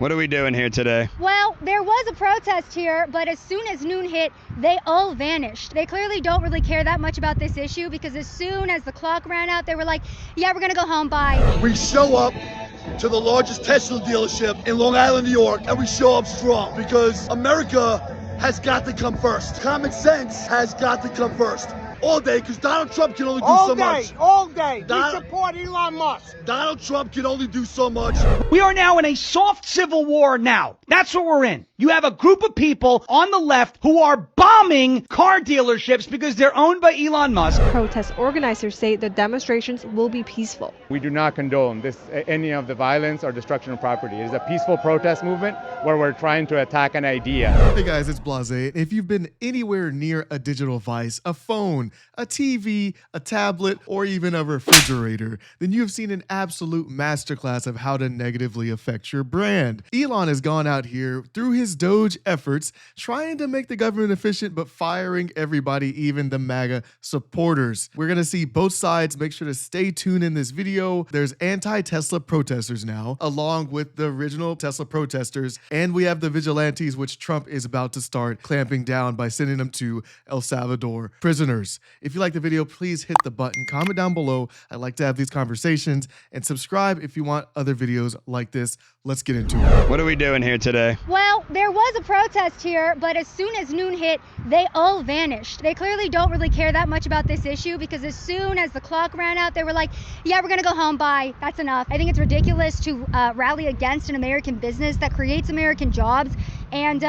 What are we doing here today? Well, there was a protest here, but as soon as noon hit, they all vanished. They clearly don't really care that much about this issue because as soon as the clock ran out, they were like, yeah, we're gonna go home, bye. We show up to the largest Tesla dealership in Long Island, New York, and we show up strong because America has got to come first. Common sense has got to come first. All day, because Donald Trump can only do so much. All day. We support Elon Musk. Donald Trump can only do so much. We are now in a soft civil war now. That's what we're in. You have a group of people on the left who are bombing car dealerships because they're owned by Elon Musk. Protest organizers say the demonstrations will be peaceful. We do not condone any of the violence or destruction of property. It is a peaceful protest movement where we're trying to attack an idea. Hey guys, it's Blahzaye. If you've been anywhere near a digital device, a phone, a TV, a tablet, or even a refrigerator, then you have seen an absolute masterclass of how to negatively affect your brand. Elon has gone out here through his DOGE efforts, trying to make the government efficient, but firing everybody, even the MAGA supporters. We're gonna see both sides. Make sure to stay tuned in this video. There's anti-Tesla protesters now, along with the original Tesla protesters, and we have the vigilantes, which Trump is about to start clamping down by sending them to El Salvador prisoners. If you like the video, please hit the button, comment down below. I like to have these conversations, and subscribe if you want other videos like this. Let's get into it. What are we doing here today? Well, there was a protest here, but as soon as noon hit, they all vanished. They clearly don't really care that much about this issue because as soon as the clock ran out, they were like, yeah, we're gonna go home, bye. That's enough. I think it's ridiculous to rally against an American business that creates American jobs. And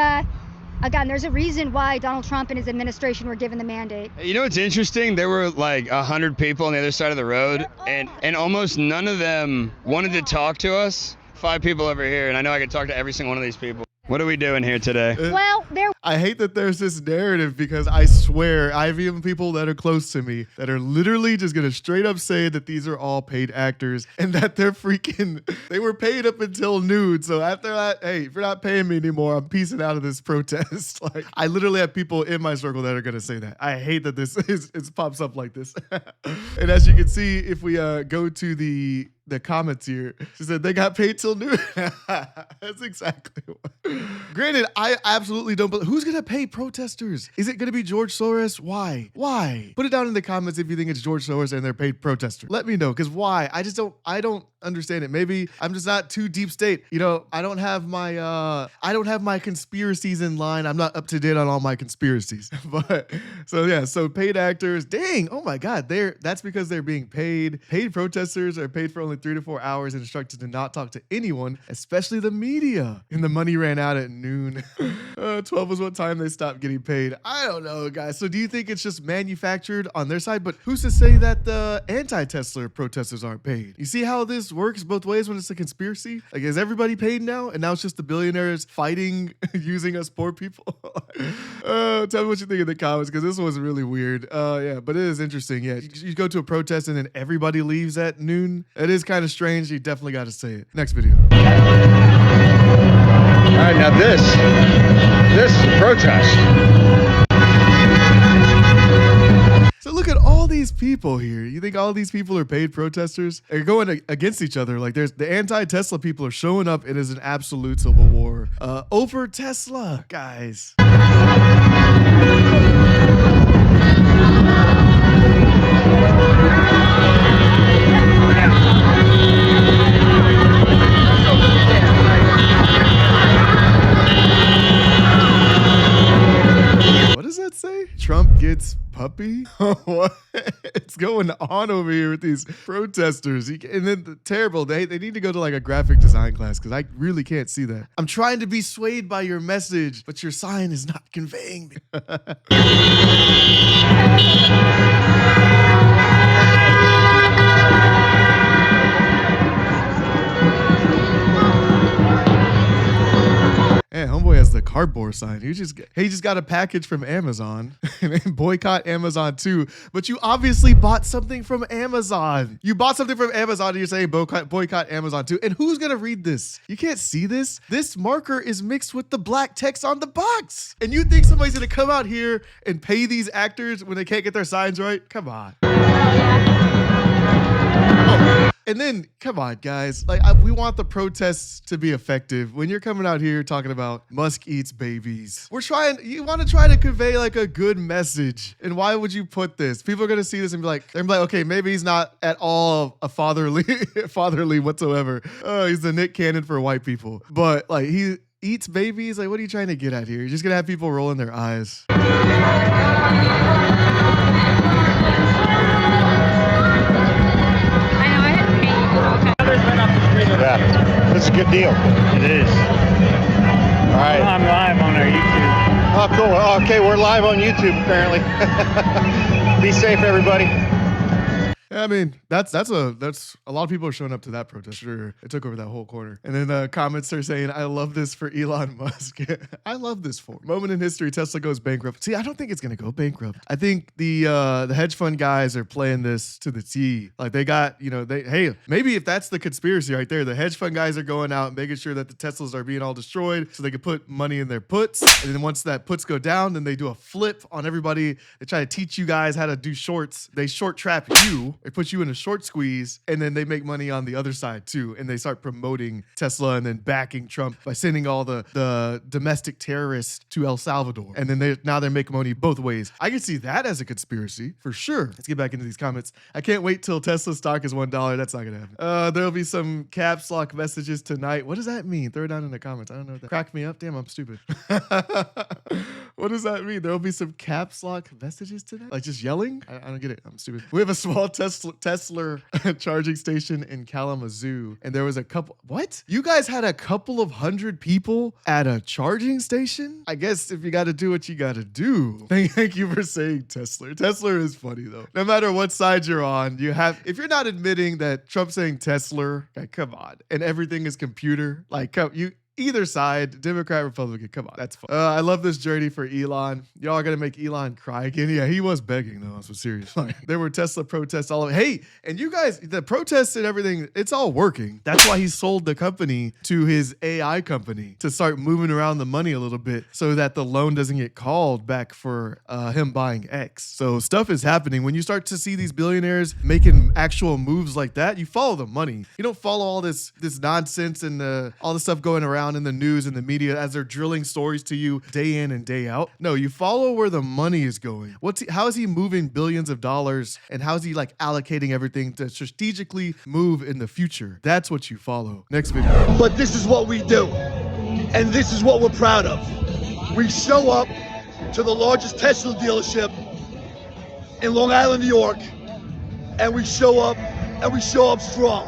again, there's a reason why Donald Trump and his administration were given the mandate. You know what's interesting? There were like 100 people on the other side of the road, and almost none of them wanted to talk to us. 5 people over here, and I know I could talk to every single one of these people. What are we doing here today? Well, I hate that there's this narrative because I swear I have even people that are close to me that are literally just gonna straight up say that these are all paid actors and that they were paid up until noon. So after that, hey, if you're not paying me anymore, I'm peacing out of this protest. Like, I literally have people in my circle that are gonna say that. I hate that it pops up like this. And as you can see, if we go to the comments here, she said they got paid till noon. That's exactly what. Granted, I absolutely don't believe. Who's gonna pay protesters? Is it gonna be George Soros? Why? Put it down in the comments if you think it's George Soros and they're paid protesters. Let me know, because why? I don't understand it. Maybe I'm just not too deep state. You know, I don't have my conspiracies in line. I'm not up to date on all my conspiracies. But so paid actors, dang, oh my God, that's because they're being paid. Paid protesters are paid for only 3 to 4 hours and instructed to not talk to anyone, especially the media. And the money ran out at noon. 12 was what time they stopped getting paid. I don't know, guys. So do you think it's just manufactured on their side? But who's to say that the anti-Tesla protesters aren't paid? You see how this works both ways when it's a conspiracy? Like, is everybody paid now? And now it's just the billionaires fighting using us poor people? Tell me what you think in the comments, because this was really weird. Yeah, but it is interesting. Yeah, you go to a protest and then everybody leaves at noon. It is kind of strange. You definitely got to say it. Next video. All right, now this is a protest. So look at all these people here. You think all these people are paid protesters? They're going against each other. Like, there's the anti-Tesla people are showing up. It is an absolute civil war over Tesla, guys. What does that say? Trump gets puppy? What? It's going on over here with these protesters. And then terrible. They need to go to like a graphic design class because I really can't see that. I'm trying to be swayed by your message, but your sign is not conveying me. Yeah, homeboy has the cardboard sign. He just got a package from Amazon and boycott Amazon too. But you obviously bought something from Amazon. You bought something from Amazon and you're saying boycott Amazon too. And who's gonna read this? You can't see this. This marker is mixed with the black text on the box. And you think somebody's gonna come out here and pay these actors when they can't get their signs right? Come on. Oh. And then, come on, guys. Like, we want the protests to be effective. When you're coming out here talking about Musk eats babies, you want to try to convey like a good message. And why would you put this? People are going to see this and be like, okay, maybe he's not at all a fatherly whatsoever. Oh, he's the Nick Cannon for white people. But like, he eats babies. Like, what are you trying to get at here? You're just going to have people rolling their eyes. Yeah, this is a good deal. It is. All right. I'm live on our YouTube. Oh, cool. Okay, we're live on YouTube apparently. Be safe, everybody. I mean, that's a lot of people are showing up to that protest. Sure, it took over that whole corner. And then the comments are saying, "I love this for Elon Musk." I love this for moment in history. Tesla goes bankrupt. See, I don't think it's gonna go bankrupt. I think the hedge fund guys are playing this to the T. Like they got, hey, maybe if that's the conspiracy right there, the hedge fund guys are going out and making sure that the Teslas are being all destroyed so they can put money in their puts. And then once that puts go down, then they do a flip on everybody. They try to teach you guys how to do shorts. They short trap you. They put you in a short squeeze, and then they make money on the other side too. And they start promoting Tesla and then backing Trump by sending all the domestic terrorists to El Salvador. And then they're making money both ways. I can see that as a conspiracy for sure. Let's get back into these comments. I can't wait till Tesla stock is $1. That's not gonna happen. There'll be some caps lock messages tonight. What does that mean? Throw it down in the comments. I don't know. Crack me up. Damn, I'm stupid. What does that mean? There'll be some caps lock messages tonight? Like just yelling? I don't get it. I'm stupid. We have a small Tesla charging station in Kalamazoo, and there was a couple. What? You guys had a couple of hundred people at a charging station? I guess if you got to do what you got to do. Thank you for saying Tesla. Tesla is funny though. No matter what side you're on, if you're not admitting that Trump's saying Tesla, like, come on, and everything is computer, like either side, Democrat, Republican, come on, that's fun. I love this journey for Elon. Y'all are gonna make Elon cry again. Yeah, he was begging though. I'm so serious. Like, there were Tesla protests all over. Hey, and you guys, the protests and everything, it's all working. That's why he sold the company to his AI company to start moving around the money a little bit so that the loan doesn't get called back for him buying X. So stuff is happening. When you start to see these billionaires making actual moves like that, you follow the money. You don't follow all this nonsense and all the stuff going around in the news and the media as they're drilling stories to you day in and day out. No, you follow where the money is going. How is he moving billions of dollars, and how is he like allocating everything to strategically move in the future? That's what you follow. Next video. But this is what we do, and this is what we're proud of. We show up to the largest Tesla dealership in Long Island, New York, and we show up strong,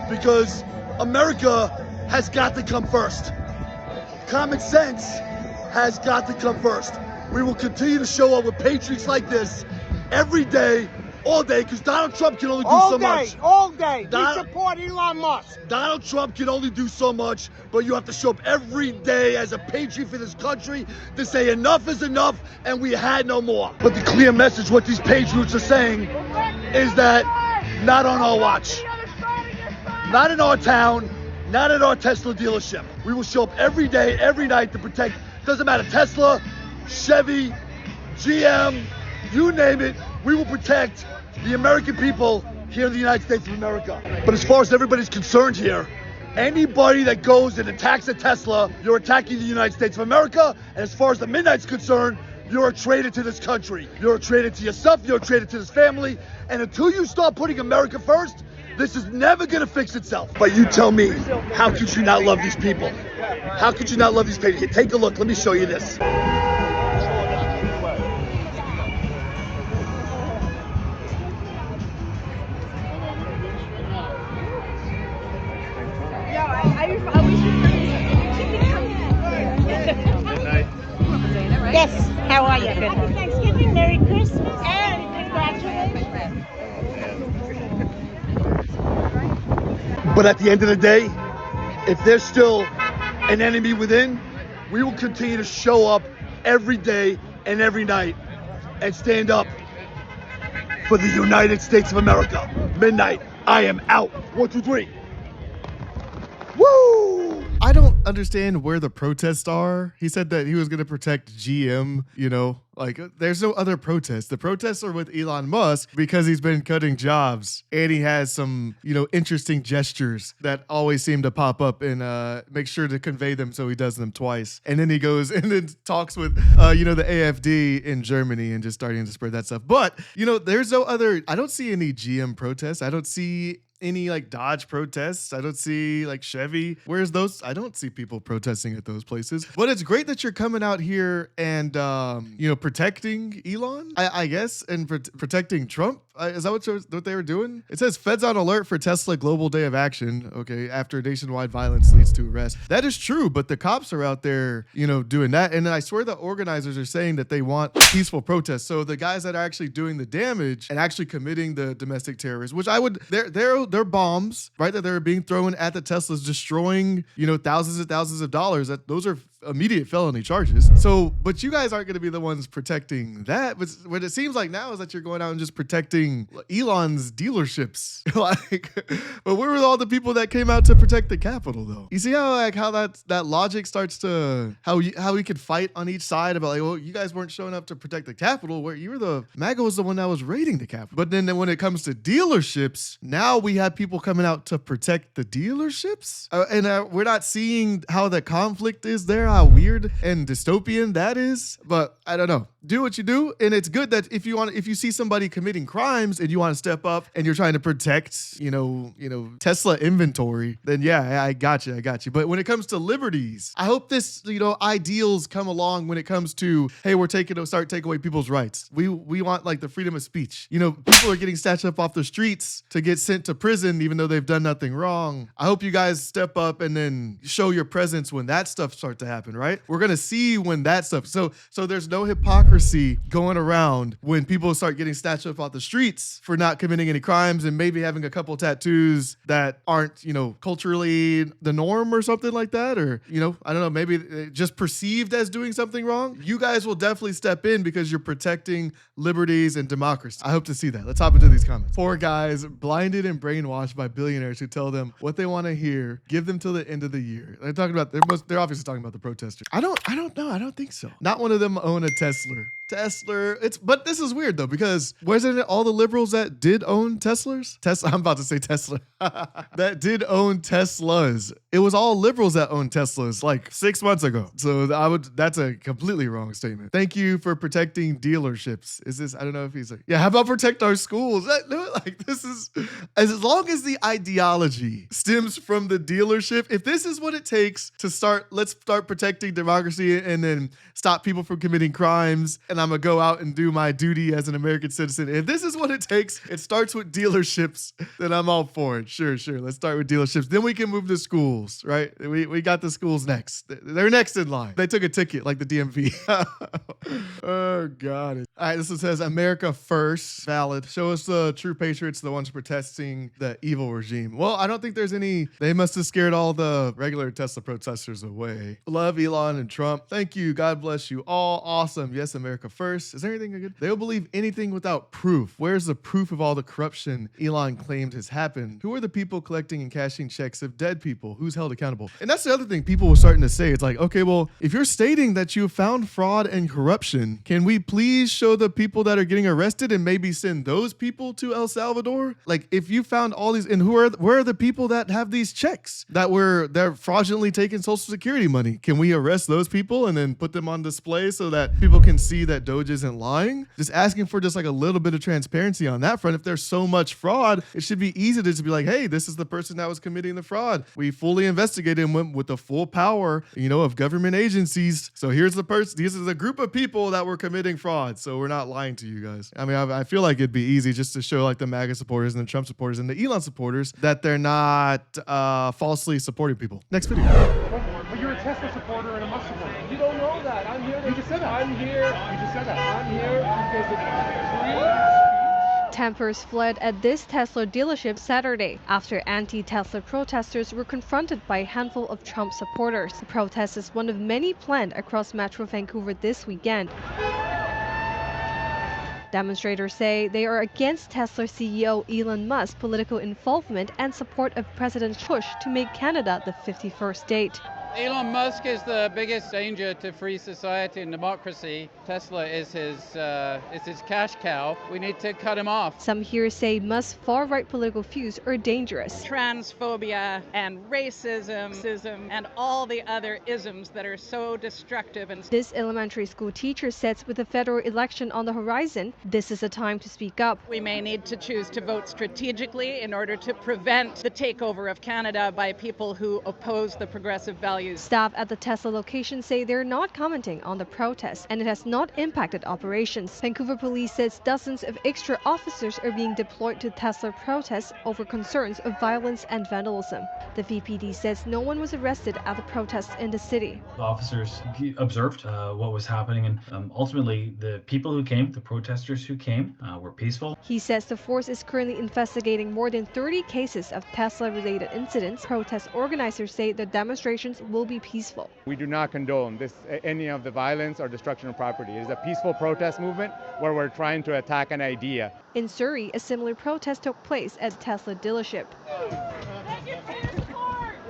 because America has got to come first. Common sense has got to come first. We will continue to show up with patriots like this every day, all day, because Donald Trump can only do so much. All day. We support Elon Musk. Donald Trump can only do so much, but you have to show up every day as a patriot for this country to say enough is enough and we had no more. But the clear message, what these patriots are saying, is that not on our watch, not in our town, not at our Tesla dealership. We will show up every day, every night to protect, doesn't matter, Tesla, Chevy, GM, you name it, we will protect the American people here in the United States of America. But as far as everybody's concerned here, anybody that goes and attacks a Tesla, you're attacking the United States of America. And as far as the Midnight's concerned, you're a traitor to this country. You're a traitor to yourself, you're a traitor to this family. And until you start putting America first, this is never gonna fix itself. But you tell me, how could you not love these people? How could you not love these people? Here, take a look, let me show you this. Yes, how are you? Happy Thanksgiving, Merry Christmas, and congratulations. But at the end of the day, if there's still an enemy within, we will continue to show up every day and every night and stand up for the United States of America. Midnight, I am out. 1, 2, 3. Woo! I don't understand where the protests are. He said that he was going to protect GM, you know, like there's no other protests. The protests are with Elon Musk because he's been cutting jobs and he has some, you know, interesting gestures that always seem to pop up and make sure to convey them so he does them twice. And then he goes and then talks with, you know, the AfD in Germany and just starting to spread that stuff. But, you know, there's no other, I don't see any GM protests. I don't see any like Dodge protests. I don't see like Chevy. Where's those? I don't see people protesting at those places. But it's great that you're coming out here and, you know, protecting Elon, I guess, and protecting Trump. Is that what they were doing? It says feds on alert for Tesla global day of action. Okay, after nationwide violence leads to arrest. That is true, but the cops are out there, you know, doing that. And I swear the organizers are saying that they want peaceful protests. So the guys that are actually doing the damage and actually committing the domestic terrorism, which I would, they're bombs, right? That they're being thrown at the Teslas, destroying, you know, thousands and thousands of dollars. Those are immediate felony charges. So, but you guys aren't going to be the ones protecting that. But what it seems like now is that you're going out and just protecting Elon's dealerships. Like, but where were all the people that came out to protect the Capitol, though? You see how that logic starts to how we could fight on each side about like, well, you guys weren't showing up to protect the Capitol, where you were the MAGA was the one that was raiding the Capitol. But then when it comes to dealerships, now we have people coming out to protect the dealerships, and we're not seeing how the conflict is there. How weird and dystopian that is. But I don't know. Do what you do, and it's good that if you see somebody committing crimes and you want to step up and you're trying to protect, you know, Tesla inventory, then yeah, I got you. But when it comes to liberties, I hope this, you know, ideals come along when it comes to, hey, we're taking away people's rights. We want like the freedom of speech. You know, people are getting snatched up off the streets to get sent to prison even though they've done nothing wrong. I hope you guys step up and then show your presence when that stuff starts to happen, right? We're gonna see when that stuff. So there's no hypocrisy going around when people start getting snatched up off the streets for not committing any crimes and maybe having a couple tattoos that aren't, you know, culturally the norm or something like that, or, you know, I don't know, maybe just perceived as doing something wrong. You guys will definitely step in because you're protecting liberties and democracy. I hope to see that. Let's hop into these comments. Poor guys blinded and brainwashed by billionaires who tell them what they want to hear. Give them till the end of the year. They're talking about, they're obviously talking about the protesters. I don't know. I don't think so. Not one of them own a Tesla. But this is weird though, because wasn't it all the liberals that did own Teslas? I'm about to say Tesla. That did own Teslas. It was all liberals that owned Teslas like 6 months ago. So that's a completely wrong statement. Thank you for protecting dealerships. I don't know if he's like, yeah, how about protect our schools? Like this is, as long as the ideology stems from the dealership, if this is what it takes to let's start protecting democracy and then stop people from committing crimes, and I'm gonna go out and do my duty as an American citizen. If this is what it takes, it starts with dealerships, then I'm all for it. Sure. Let's start with dealerships. Then we can move to schools, right? We got the schools next. They're next in line. They took a ticket like the DMV. Oh, God. All right, this one says, America first. Valid. Show us the true patriots, the ones protesting the evil regime. Well, I don't think there's any. They must have scared all the regular Tesla protesters away. Love Elon and Trump. Thank you. God bless you all. Awesome. Yes, America first. Is there anything good? They'll believe anything without proof. Where's the proof of all the corruption Elon claimed has happened? Who are the people collecting and cashing checks of dead people? Who's held accountable? And that's the other thing people were starting to say. It's like, okay, well, if you're stating that you found fraud and corruption, can we please show the people that are getting arrested and maybe send those people to El Salvador? Like, if you found all these, and where are the people that have these checks they're fraudulently taking Social Security money? Can we arrest those people and then put them on display so that people can see that DOGE isn't lying? Just asking for just like a little bit of transparency on that front. If there's so much fraud, it should be easy to just be like, hey, this is the person that was committing the fraud. We fully investigated him with the full power, of government agencies. So here's the person. This is a group of people that were committing fraud. So we're not lying to you guys. I mean, I feel like it'd be easy just to show like the MAGA supporters and the Trump supporters and the Elon supporters that they're not falsely supporting people. Next video. But you're a Tesla supporter and a Musk supporter. You don't know that. I'm here. You just said that. I'm here. You just said that. I'm here because of free. Tempers fled at this Tesla dealership Saturday after anti-Tesla protesters were confronted by a handful of Trump supporters. The protest is one of many planned across Metro Vancouver this weekend. Demonstrators say they are against Tesla CEO Elon Musk's political involvement and support of President Bush to make Canada the 51st state. Elon Musk is the biggest danger to free society and democracy. Tesla is his cash cow. We need to cut him off. Some here say Musk's far-right political views are dangerous. Transphobia and racism and all the other isms that are so destructive. And this elementary school teacher says with the federal election on the horizon, this is a time to speak up. We may need to choose to vote strategically in order to prevent the takeover of Canada by people who oppose the progressive values. Staff at the Tesla location say they're not commenting on the protests and it has not impacted operations. Vancouver police says dozens of extra officers are being deployed to Tesla protests over concerns of violence and vandalism. The VPD says no one was arrested at the protests in the city. The officers observed what was happening and ultimately the people who came, the protesters who came, were peaceful. He says the force is currently investigating more than 30 cases of Tesla-related incidents. Protest organizers say the demonstrations will be peaceful. We do not condone any of the violence or destruction of property. It is a peaceful protest movement where we're trying to attack an idea. In Surrey, a similar protest took place at a Tesla dealership.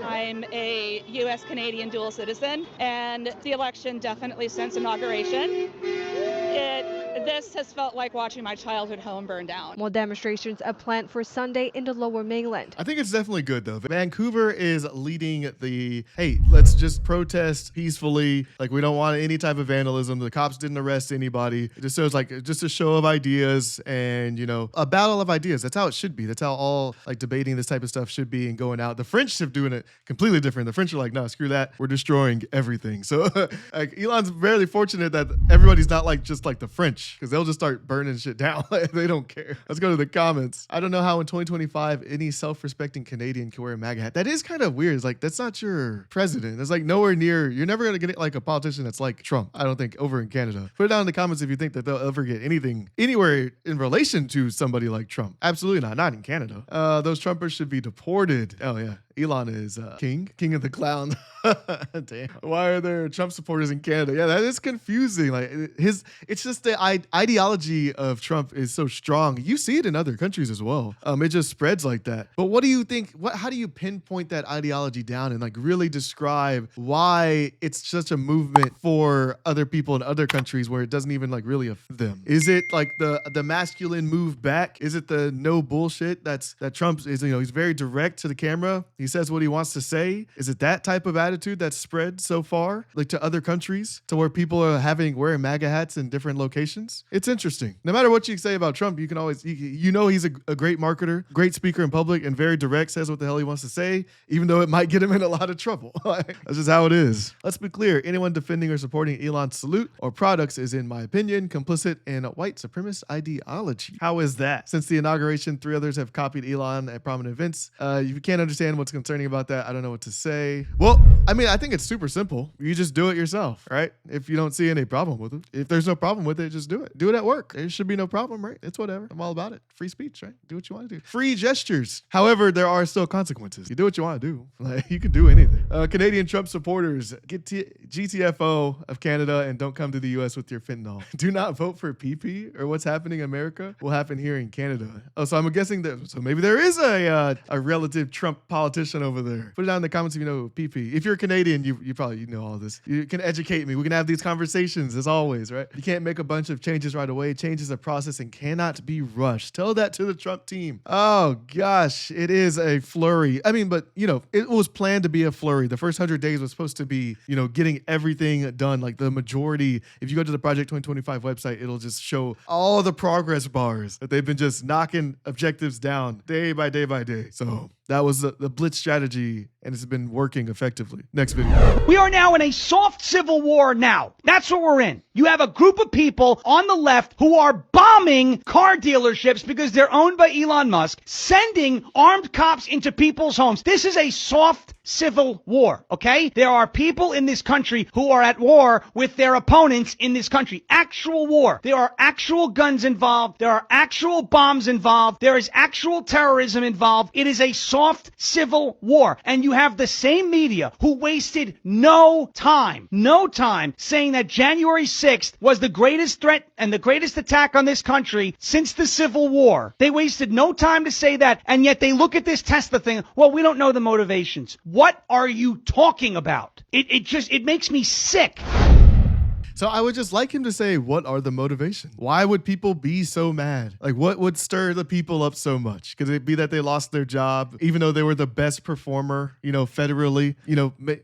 I'm a U.S.-Canadian dual citizen, and the election definitely since inauguration, this has felt like watching my childhood home burn down. More demonstrations are planned for Sunday in the Lower Mainland. I think it's definitely good, though. Vancouver is leading the, hey, let's just protest peacefully. Like, we don't want any type of vandalism. The cops didn't arrest anybody. It just shows, like, just a show of ideas and, you know, a battle of ideas. That's how it should be. That's how all, like, debating this type of stuff should be and going out. The French are doing it completely different. The French are like, no, screw that. We're destroying everything. So, like, Elon's very fortunate that everybody's not, like, just like the French, because they'll just start burning shit down. They don't care. Let's go to the comments. I don't know how in 2025 any self-respecting Canadian can wear a MAGA hat. That is kind of weird. It's like, that's not your president. It's like nowhere near, you're never going to get it like a politician that's like Trump, I don't think, over in Canada. Put it down in the comments if you think that they'll ever get anything anywhere in relation to somebody like Trump. Absolutely not in Canada. Those Trumpers should be deported. Oh yeah. Elon is king of the clown. Damn. Why are there Trump supporters in Canada? Yeah, that is confusing. Like it's just the ideology of Trump is so strong. You see it in other countries as well. It just spreads like that. But what do you think? How do you pinpoint that ideology down and like really describe why it's such a movement for other people in other countries where it doesn't even like really affect them? Is it like the masculine move back? Is it the no bullshit that Trump is? You know, he's very direct to the camera. He says what he wants to say. Is it that type of attitude that's spread so far, like to other countries, to where people are wearing MAGA hats in different locations? It's interesting. No matter what you say about Trump, you can always, you know, he's a great marketer, great speaker in public, and very direct, says what the hell he wants to say, even though it might get him in a lot of trouble. That's just how it is. Let's be clear. Anyone defending or supporting Elon's salute or products is, in my opinion, complicit in white supremacist ideology. How is that? Since the inauguration, 3 others have copied Elon at prominent events. If you can't understand what's concerning about that, I don't know what to say. Well, I mean, I think it's super simple. You just do it yourself, right? If you don't see any problem with it. If there's no problem with it, just do it. Do it at work. There should be no problem, right? It's whatever. I'm all about it. Free speech, right? Do what you want to do. Free gestures. However, there are still consequences. You do what you want to do. Like, you can do anything. Canadian Trump supporters, get GTFO of Canada and don't come to the US with your fentanyl. Do not vote for PP or what's happening in America will happen here in Canada. Oh, so I'm guessing that, so maybe there is a relative Trump politician over there. Put it down in the comments if you know PP. If you're Canadian, you probably know all this. You can educate me. We can have these conversations as always, right? You can't make a bunch of changes right away. Change is a process and cannot be rushed. Tell that to the Trump team. Oh gosh, it is a flurry. I mean, but you know, it was planned to be a flurry. The first 100 days was supposed to be, you know, getting everything done. Like the majority, if you go to the Project 2025 website, it'll just show all the progress bars that they've been just knocking objectives down day by day by day. So that was the blitz strategy, and it's been working effectively. Next video. We are now in a soft civil war now. That's what we're in. You have a group of people on the left who are bombing car dealerships because they're owned by Elon Musk, sending armed cops into people's homes. This is a soft civil war, okay? There are people in this country who are at war with their opponents in this country. Actual war. There are actual guns involved. There are actual bombs involved. There is actual terrorism involved. It is a soft civil war. And you have the same media who wasted no time saying that January 6th was the greatest threat and the greatest attack on this country since the Civil War. They wasted no time to say that, and yet they look at this Tesla thing. Well, we don't know the motivations. What are you talking about? It makes me sick. So I would just like him to say, what are the motivations? Why would people be so mad? Like, what would stir the people up so much? Could it be that they lost their job, even though they were the best performer, federally?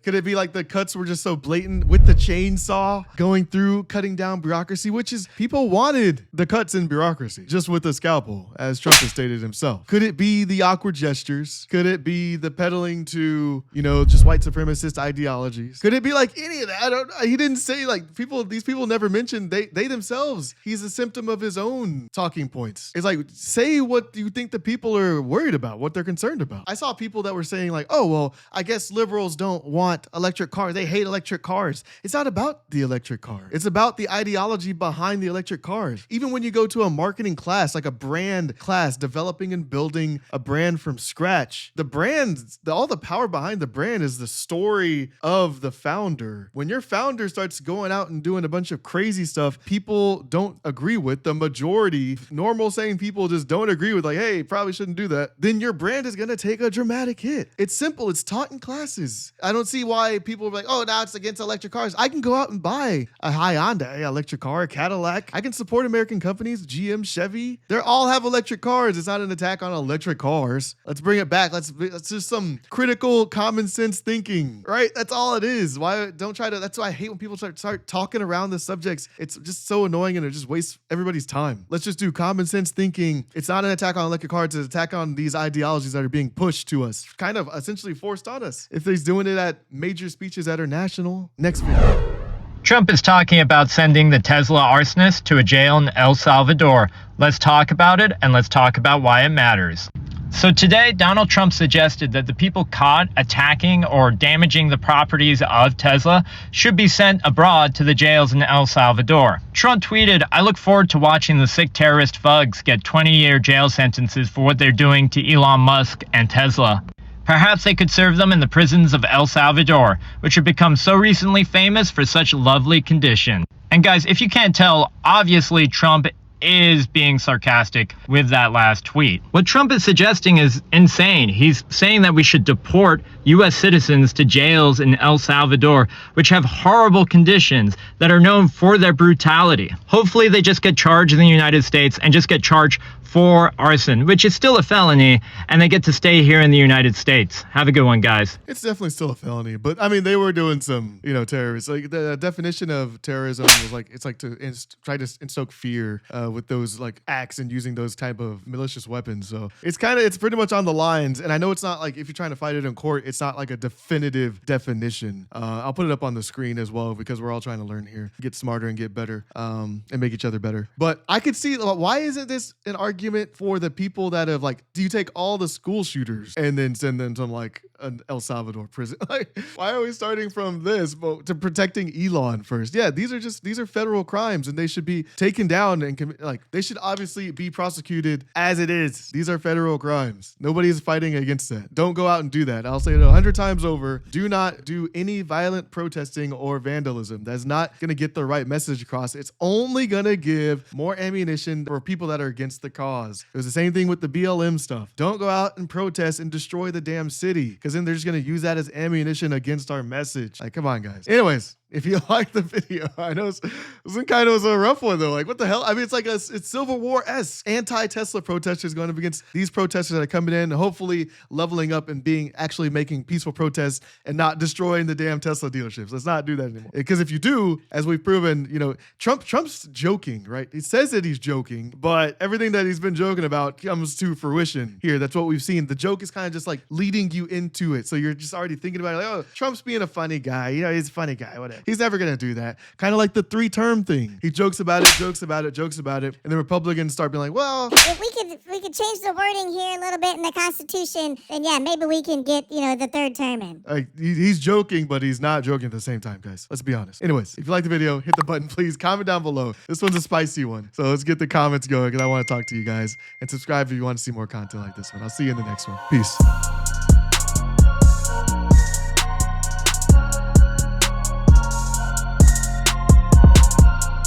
Could it be like the cuts were just so blatant with the chainsaw going through, cutting down bureaucracy, which is people wanted the cuts in bureaucracy, just with a scalpel, as Trump has stated himself. Could it be the awkward gestures? Could it be the peddling to, just white supremacist ideologies? Could it be like any of that? He didn't say like these people never mentioned they themselves. He's a symptom of his own talking points. It's like, say what you think the people are worried about, what they're concerned about. I saw people that were saying like, oh, well, I guess liberals don't want electric cars. They hate electric cars. It's not about the electric car. It's about the ideology behind the electric cars. Even when you go to a marketing class, like a brand class, developing and building a brand from scratch, the brand, all the power behind the brand is the story of the founder. When your founder starts going out and doing a bunch of crazy stuff people don't agree with, the majority, normal sane people just don't agree with, like, hey, probably shouldn't do that, then your brand is going to take a dramatic hit. It's simple. It's taught in classes. I don't see why people are like, oh, now it's against electric cars. I can go out and buy a Hyundai electric car, a Cadillac. I can support American companies, GM, Chevy. They all have electric cars. It's not an attack on electric cars. Let's bring it back. Let's just some critical common sense thinking, right? That's all it is. That's why I hate when people start talking around the subjects. It's just so annoying and it just wastes everybody's time. Let's just do common sense thinking. It's not an attack on electric cars, it's an attack on these ideologies that are being pushed to us, kind of essentially forced on us. If he's doing it at major speeches that are national. Next video. Trump is talking about sending the Tesla arsonist to a jail in El Salvador. Let's talk about it, and let's talk about why it matters. So today, Donald Trump suggested that the people caught attacking or damaging the properties of Tesla should be sent abroad to the jails in El Salvador. Trump tweeted, "I look forward to watching the sick terrorist thugs get 20-year jail sentences for what they're doing to Elon Musk and Tesla. Perhaps they could serve them in the prisons of El Salvador, which have become so recently famous for such lovely conditions." And guys, if you can't tell, obviously Trump is being sarcastic with that last tweet. What Trump is suggesting is insane. He's saying that we should deport U.S. citizens to jails in El Salvador, which have horrible conditions that are known for their brutality. Hopefully they just get charged in the United States and just get charged for arson, which is still a felony, and they get to stay here in the United States. Have a good one, guys. It's definitely still a felony, but I mean, they were doing some, terrorists. Like the definition of terrorism was like, it's like to try to instoke fear with those like acts and using those type of malicious weapons. So it's pretty much on the lines. And I know it's not like, if you're trying to fight it in court, it's not like a definitive definition. I'll put it up on the screen as well, because we're all trying to learn here, get smarter and get better, and make each other better. But I could see, why isn't this an argument for the people that have like, do you take all the school shooters and then send them to like an El Salvador prison? Like, why are we starting from this to protecting Elon first? Yeah, these are federal crimes and they should be taken down and they should obviously be prosecuted as it is. These are federal crimes. Nobody is fighting against that. Don't go out and do that. I'll say it 100 times over. Do not do any violent protesting or vandalism. That's not going to get the right message across. It's only going to give more ammunition for people that are against the cause. It was the same thing with the BLM stuff. Don't go out and protest and destroy the damn city, because then they're just going to use that as ammunition against our message. Like, come on, guys. Anyways, if you like the video, I know it was a rough one though. Like, what the hell? I mean, it's Civil War-esque. Anti-Tesla protesters going up against these protesters that are coming in, hopefully leveling up and actually making peaceful protests and not destroying the damn Tesla dealerships. Let's not do that anymore. Because if you do, as we've proven, Trump's joking, right? He says that he's joking, but everything that he's been joking about comes to fruition here. That's what we've seen. The joke is kind of just like leading you into it. So you're just already thinking about it, like, oh, Trump's being a funny guy. He's a funny guy, whatever. He's never going to do that. Kind of like the 3-term thing. He jokes about it, and the Republicans start being like, well, if we could change the wording here a little bit in the Constitution, then yeah, maybe we can get, the 3rd term in. Like, he's joking, but he's not joking at the same time, guys. Let's be honest. Anyways, if you like the video, hit the button, please. Comment down below. This one's a spicy one. So let's get the comments going, because I want to talk to you guys. And subscribe if you want to see more content like this one. I'll see you in the next one. Peace.